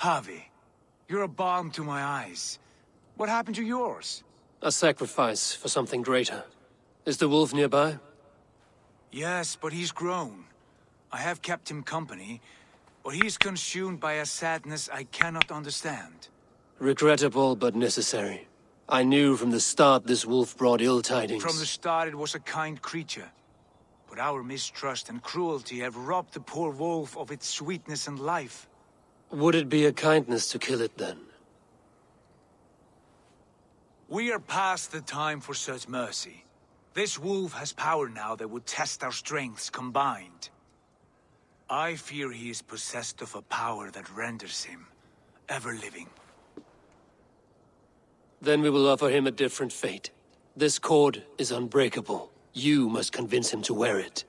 Javi, you're a balm to my eyes. What happened to yours? A sacrifice for something greater. Is the wolf nearby? Yes, but he's grown. I have kept him company, but he's consumed by a sadness I cannot understand. Regrettable, but necessary. I knew from the start this wolf brought ill tidings. From the start it was a kind creature. But our mistrust and cruelty have robbed the poor wolf of its sweetness and life. Would it be a kindness to kill it then? We are past the time for such mercy. This wolf has power now that would test our strengths combined. I fear he is possessed of a power that renders him ever-living. Then we will offer him a different fate. This cord is unbreakable. You must convince him to wear it.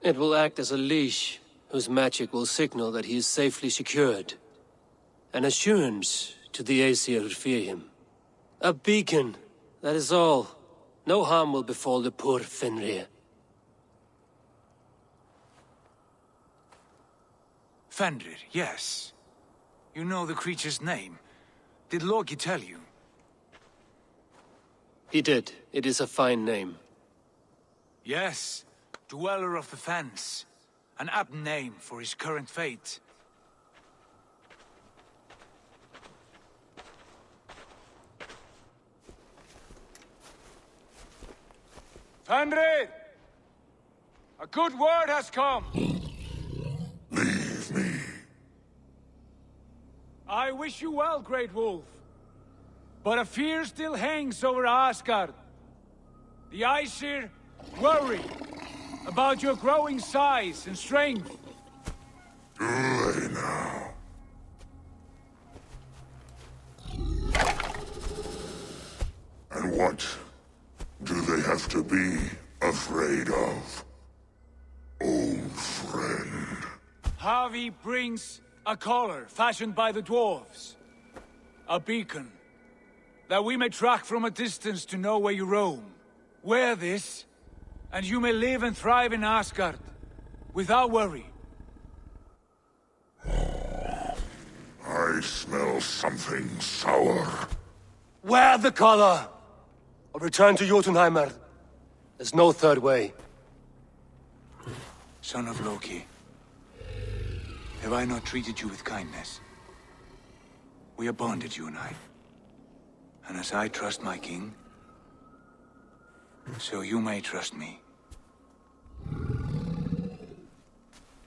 It will act as a leash, whose magic will signal that he is safely secured. An assurance to the Aesir who fear him. A beacon, that is all. No harm will befall the poor FENRIR. FENRIR, yes. You know the creature's name. Did Loki tell you? He did. It is a fine name. Yes, Dweller of the Fens. An apt name for his current fate. FENRIR! A good word has come! Leave me. I wish you well, Great Wolf. But a fear still hangs over Asgard. The Aesir worry about your growing size and strength. Do they now? And what do they have to be afraid of? Old friend. Javi brings a collar fashioned by the dwarves. A beacon. That we may track from a distance to know where you roam. Wear this, and you may live and thrive in Asgard. Without worry. I smell something sour. Wear the collar! Or return to Jotunheimer. There's no third way. Son of Loki. Have I not treated you with kindness? We are bonded, you and I. And as I trust my king, so you may trust me.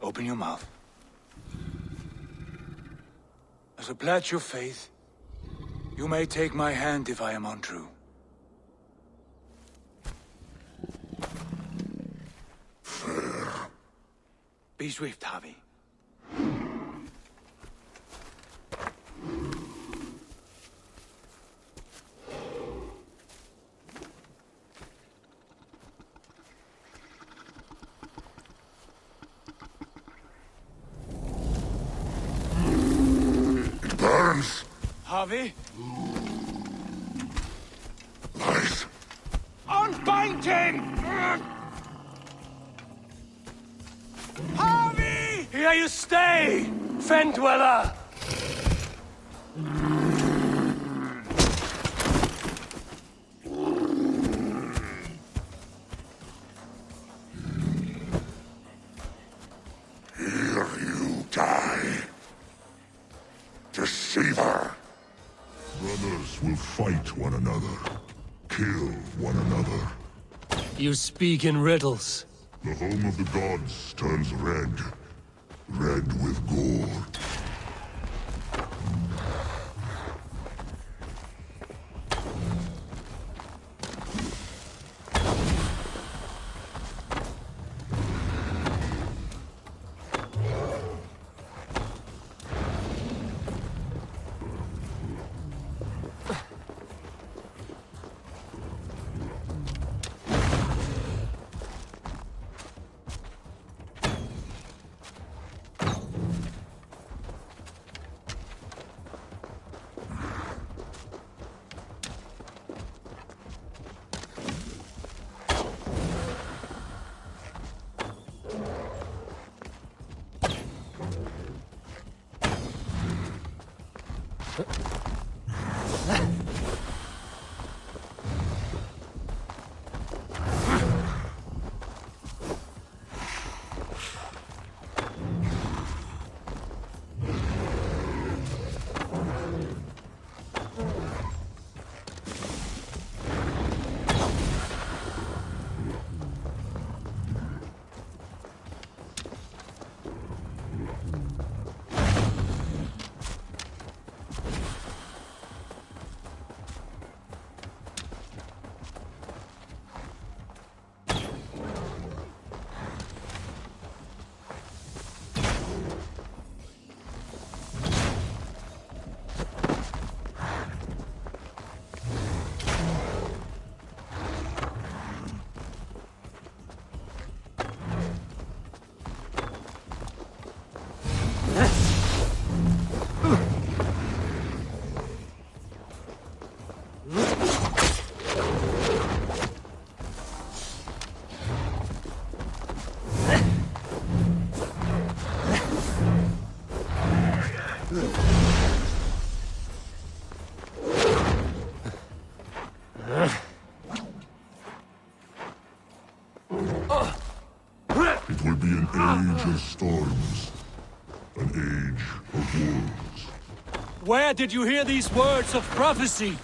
Open your mouth. As a pledge of faith, you may take my hand if I am untrue. Fair. Be swift, Javi. It burns. Javi? Light. Unbind him! Javi! Here you stay, Fen Dweller! Here you die. Deceiver. Brothers will fight one another. Kill one another. You speak in riddles. The home of the gods turns red. Red with gore. It will be an age of storms. An age of wolves. Where did you hear these words of prophecy?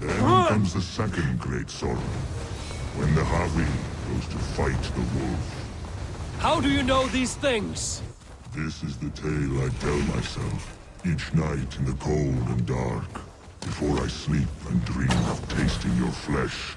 Then comes the second great sorrow, when the Havi goes to fight the wolf. How do you know these things? This is the tale I tell myself, each night in the cold and dark, before I sleep and dream of tasting your flesh.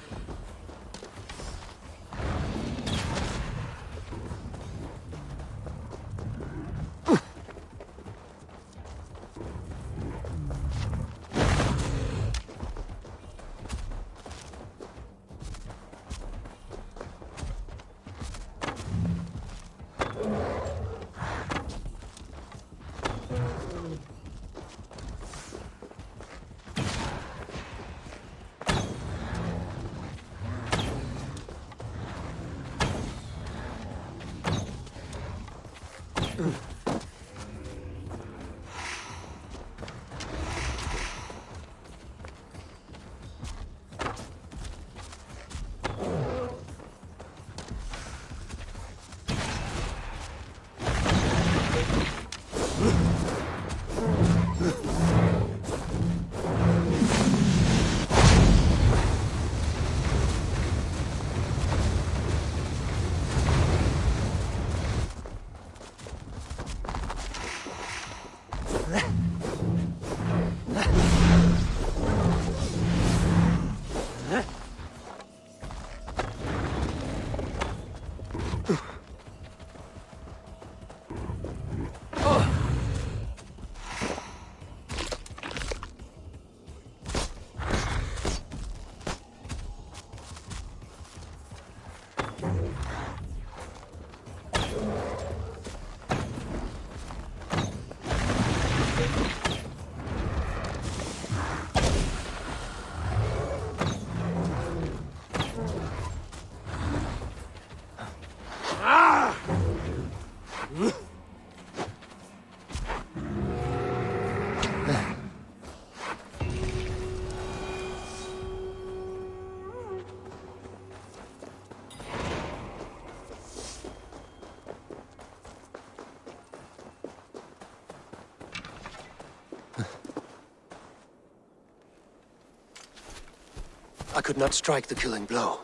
I could not strike the killing blow.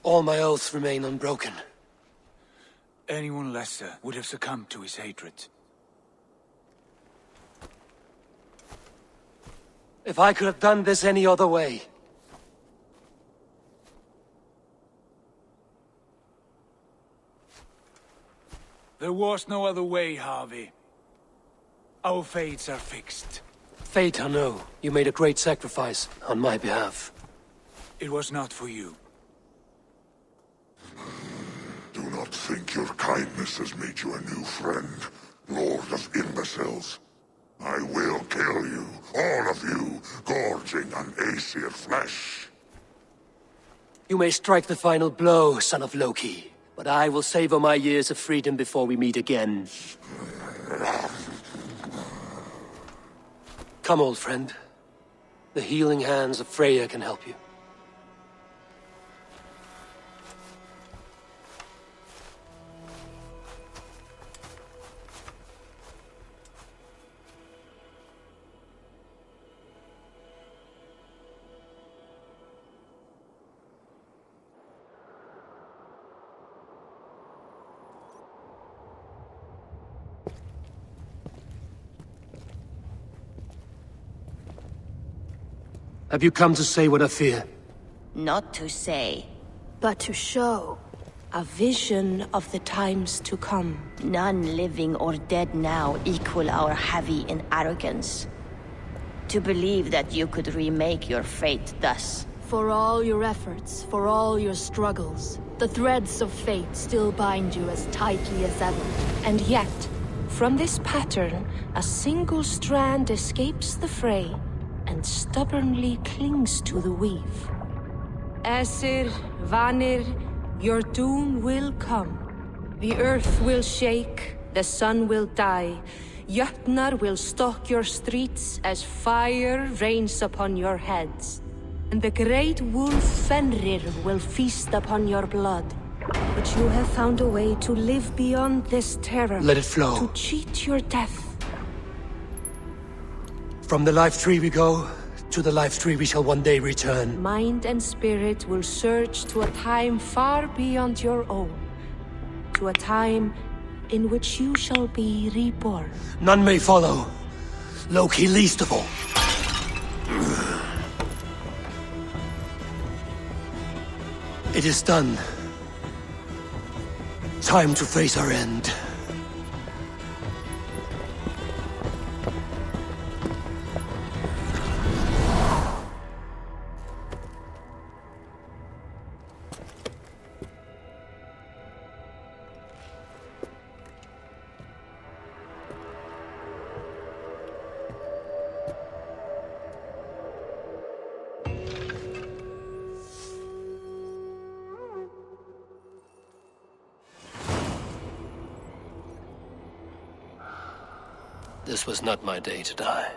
All my oaths remain unbroken. Anyone lesser would have succumbed to his hatred. If I could have done this any other way... There was no other way, Harvey. Our fates are fixed. Fate, I know. You made a great sacrifice on my behalf. It was not for you. Do not think your kindness has made you a new friend, Lord of Imbeciles. I will kill you, all of you, gorging on Aesir flesh. You may strike the final blow, son of Loki, but I will savor my years of freedom before we meet again. Come, old friend. The healing hands of Freya can help you. Have you come to say what I fear? Not to say, but to show a vision of the times to come. none living or dead now equal our heavy in arrogance. To believe that you could remake your fate thus. For all your efforts, for all your struggles, the threads of fate still bind you as tightly as ever. And yet, from this pattern, a single strand escapes the fray and stubbornly clings to the weave. Aesir, Vanir, your doom will come. The earth will shake, the sun will die, Jötnar will stalk your streets as fire rains upon your heads. And the great wolf Fenrir will feast upon your blood. But you have found a way to live beyond this terror. Let it flow. To cheat your death. From the life tree we go, to the life tree we shall one day return. Mind and spirit will surge to a time far beyond your own. To a time in which you shall be reborn. None may follow. Loki least of all. It is done. Time to face our end. This was not my day to die.